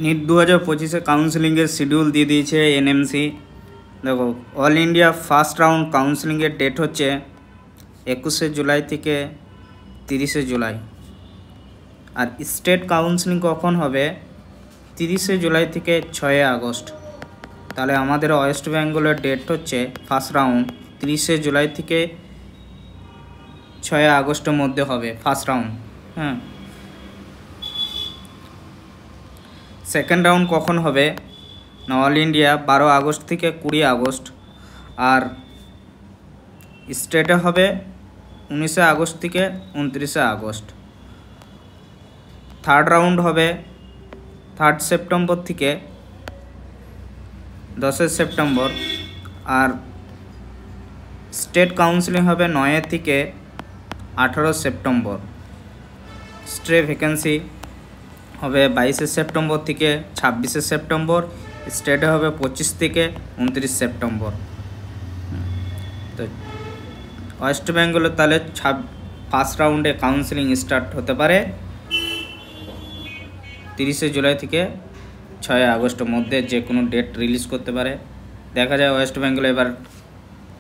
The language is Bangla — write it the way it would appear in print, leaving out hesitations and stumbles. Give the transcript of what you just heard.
नीट 2025 काउंसलिंग शिड्यूल दिए दिए एनएमसी। देखो all India first round counselling date होच्छे 21 जुलाई থেকে 30 जुलाई और स्टेट काउंसलिंग कखन होबे 30 जुलाई থেকে 6 আগস্ট। তাহলে আমাদের ওয়েস্ট বেঙ্গলের ডেট হচ্ছে ফার্স্ট রাউন্ড 30 जुलाई থেকে 6 আগস্টের মধ্যে হবে ফার্স্ট রাউন্ড। হ্যাঁ, সেকেন্ড রাউন্ড কখন হবে না অল ইন্ডিয়া 12 আগস্ট থেকে 20 আগস্ট আর স্টেটে হবে 19 আগস্ট থেকে 29 আগস্ট। থার্ড রাউন্ড হবে 3 সেপ্টেম্বর থেকে 10 সেপ্টেম্বর আর স্টেট কাউন্সিলিং হবে 9 থেকে 18 সেপ্টেম্বর। স্টেট ভ্যাকেন্সি হবে 22 সেপ্টেম্বর থেকে 26 সেপ্টেম্বর, স্টেটে হবে 25 থেকে 29 সেপ্টেম্বর। তো ওয়েস্ট বেঙ্গলে তাহলে ফার্স্ট রাউন্ডে কাউন্সিলিং স্টার্ট হতে পারে 30 जुलाई থেকে 6 আগস্টের মধ্যে, যে কোনো ডেট রিলিজ করতে পারে। দেখা যায় ওয়েস্ট বেঙ্গলে এবার